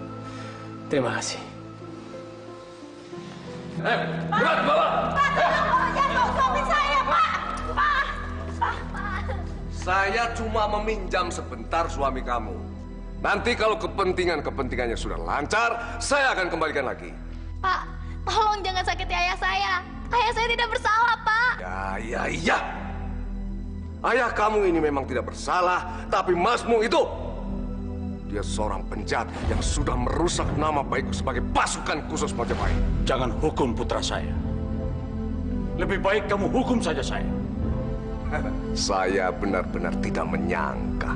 Terima kasih. Berat, bawa! Jangan bawa suami saya, Pak! Pak! Saya cuma meminjam sebentar suami kamu. Nanti kalau kepentingannya sudah lancar, saya akan kembalikan lagi. Pak, tolong jangan sakiti ayah saya. Ayah saya tidak bersalah, Pak. Ya. Ayah kamu ini memang tidak bersalah, tapi masmu itu, dia seorang penjahat yang sudah merusak nama baikku sebagai pasukan khusus Majapahit. Jangan hukum putra saya. Lebih baik kamu hukum saja saya. Saya benar-benar tidak menyangka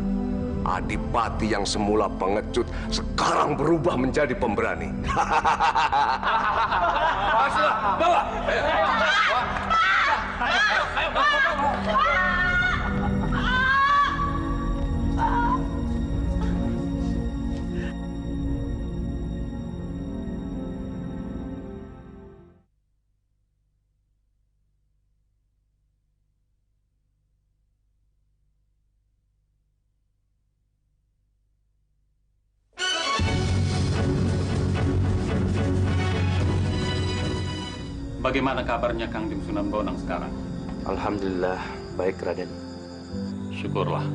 Adipati yang semula pengecut sekarang berubah menjadi pemberani. Bawa! Bagaimana kabarnya Kangjeng Sunan Bonang sekarang? Alhamdulillah, baik Raden. Syukurlah.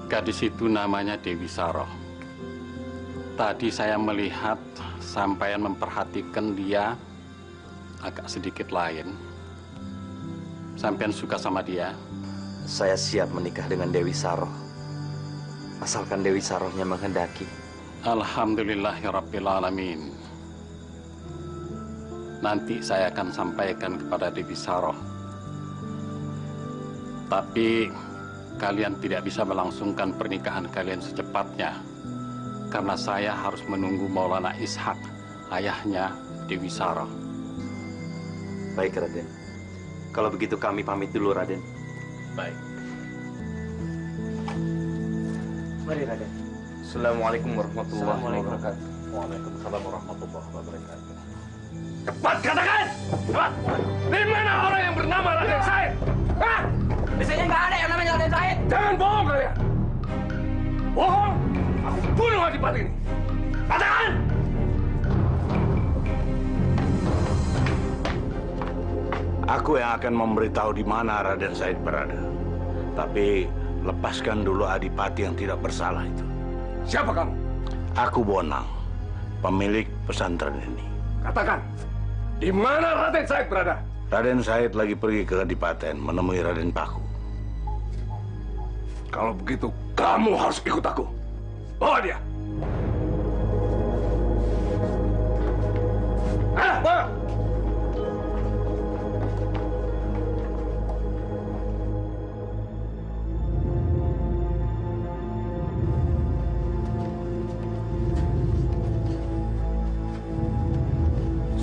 Gadis itu namanya Dewi Saroh. Tadi saya melihat sampean memperhatikan dia agak sedikit lain. Sampean suka sama dia? Saya siap menikah dengan Dewi Saroh. Asalkan Dewi Sarohnya menghendaki. Alhamdulillahirrabbilalamin. Nanti saya akan sampaikan kepada Dewi Saroh. Tapi kalian tidak bisa melangsungkan pernikahan kalian secepatnya. Karena saya harus menunggu Maulana Ishak, ayahnya Dewi Saroh. Baik, Raden. Kalau begitu kami pamit dulu, Raden. Baik. Mari, Raden. Assalamualaikum warahmatullahi wabarakatuh. Waalaikumsalam warahmatullahi wabarakatuh. Cepat katakan! Cepat! Di mana orang yang bernama Raden Said? Hah? Di sini nggak ada yang namanya Raden Said. Jangan bohong kalian! Bohong! Aku bunuh Adipati ini! Katakan! Aku yang akan memberitahu di mana Raden Said berada. Tapi lepaskan dulu Adipati yang tidak bersalah itu. Siapa kamu? Aku Bonang, pemilik pesantren ini. Katakan, di mana Raden Said berada? Raden Said lagi pergi ke Kadipaten menemui Raden Paku. Kalau begitu, kamu harus ikut aku. Bawa dia. Bawa!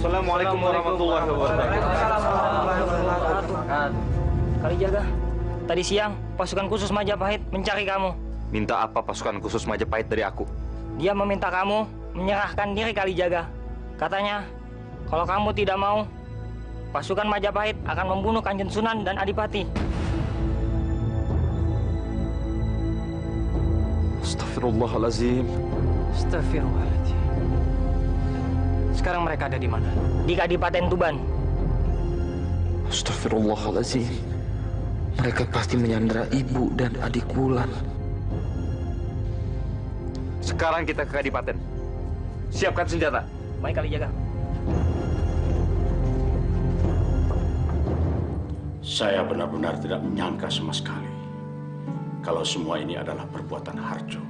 Assalamualaikum warahmatullahi wabarakatuh. Kalijaga, tadi siang pasukan khusus Majapahit mencari kamu. Minta apa pasukan khusus Majapahit dari aku? Dia meminta kamu menyerahkan diri Kalijaga. Katanya, kalau kamu tidak mau, pasukan Majapahit akan membunuh Kanjeng Sunan dan Adipati. Astagfirullahalazim. Astagfirullahaladzim. Sekarang mereka ada di mana? Di Kadipaten Tuban. Astagfirullahalazim. Mereka pasti menyandera ibu dan adik Wulan. Sekarang kita ke Kadipaten. Siapkan senjata. Baik, Kalijaga. Saya benar-benar tidak menyangka sama sekali kalau semua ini adalah perbuatan Harjo.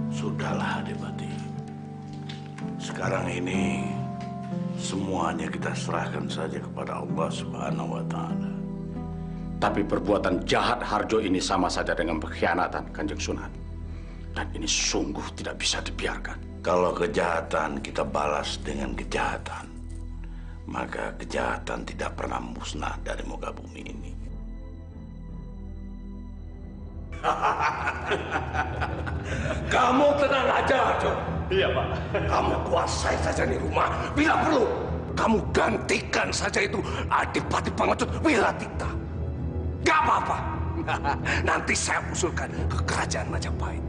Sudahlah, Adipati. Sekarang ini semuanya kita serahkan saja kepada Allah Subhanahu wa Ta'ala. Tapi perbuatan jahat Harjo ini sama saja dengan pengkhianatan Kanjeng Sunan. Dan ini sungguh tidak bisa dibiarkan. Kalau kejahatan kita balas dengan kejahatan, maka kejahatan tidak pernah musnah dari muka bumi ini. Kamu tenang aja, Harjo. Iya, Pak. Kamu kuasai saja nih rumah. Bila perlu, kamu gantikan saja itu Adipati Pangecut Wilatikta. Gak apa-apa. Nanti saya usulkan ke kerajaan Majapahit.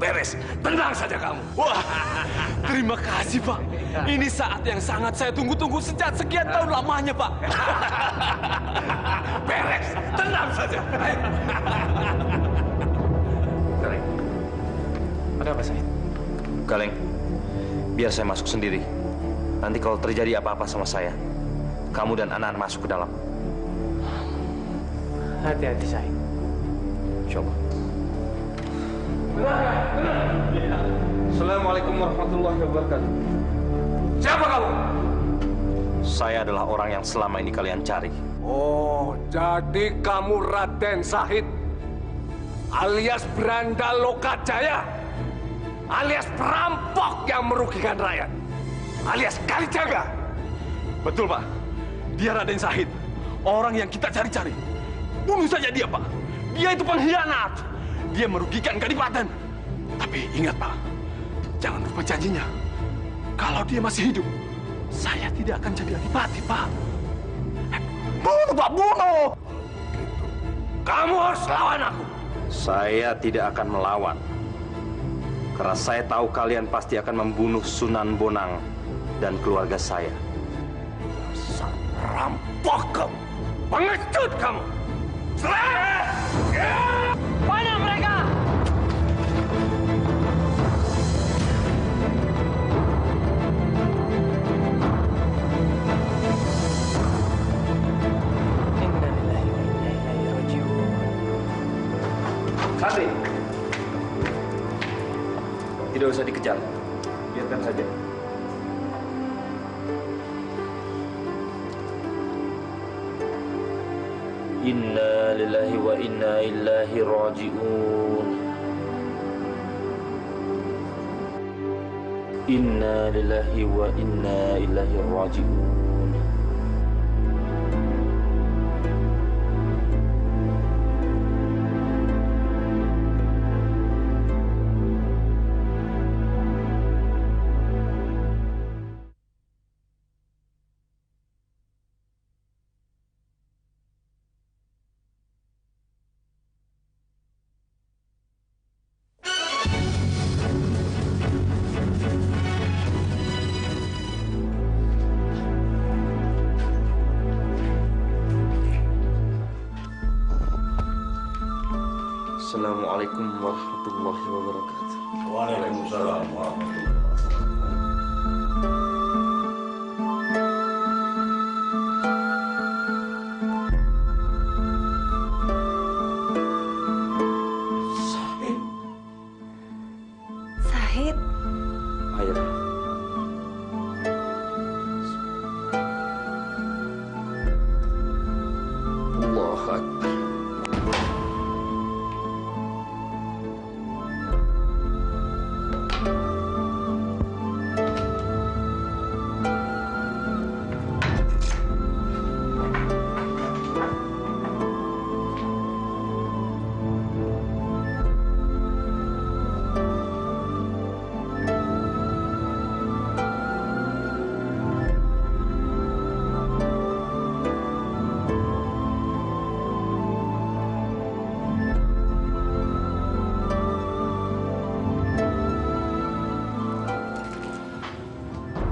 Beres, tenang saja kamu. Wah, terima kasih, Pak. Ini saat yang sangat saya tunggu-tunggu sejak sekian tahun lamanya, Pak. Beres, tenang saja. Galeng. Ada apa, Said? Galeng, biar saya masuk sendiri. Nanti kalau terjadi apa-apa sama saya, kamu dan anak-anak masuk ke dalam. Hati-hati, Said. Coba. Assalamualaikum warahmatullahi wabarakatuh. Siapa kamu? Saya adalah orang yang selama ini kalian cari. Oh, jadi kamu Raden Sahid, alias Branda Lokajaya, alias perampok yang merugikan rakyat, alias Kalijaga. Betul, Pak. Dia Raden Sahid, orang yang kita cari-cari. Bunuh saja dia, Pak. Dia itu pengkhianat. Dia merugikan Kadipaten. Tapi ingat, Pak, jangan lupa janjinya. Kalau dia masih hidup, saya tidak akan jadi adipati, Pak. Bunuh, Pak, bunuh! Kamu harus lawan aku. Saya tidak akan melawan. Karena saya tahu kalian pasti akan membunuh Sunan Bonang dan keluarga saya. Dasar perampok kamu, pengecut kamu. Mana mereka? Santri, tidak usah dikejar, biarkan saja. Inna lillahi wa inna ilaihi raji'un. Inna lillahi wa inna ilaihi raji'un. Assalamualaikum warahmatullahi wabarakatuh. Waalaikumsalam warahmatullahi Sahid. Sahid. Ayah. Allahu Akbar.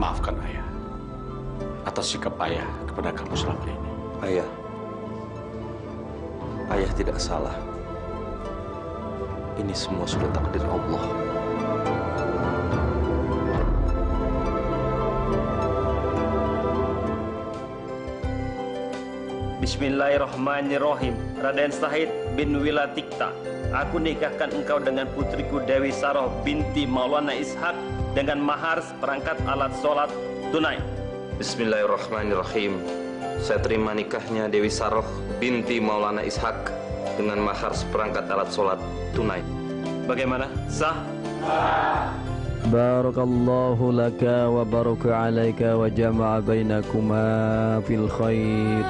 Maafkan ayah atas sikap ayah kepada kamu selama ini. Ayah, ayah tidak salah. Ini semua sudah takdir Allah. Bismillahirrahmanirrahim. Raden Sahid bin Wilatikta, aku nikahkan engkau dengan putriku Dewi Saroh binti Maulana Ishak dengan mahar seperangkat alat sholat tunai. Bismillahirrahmanirrahim. Saya terima nikahnya Dewi Saroh binti Maulana Ishak dengan mahar seperangkat alat sholat tunai. Bagaimana? Sah? Barakallahu laka wa baraka alaika wa jama'a bainakuma fil khair.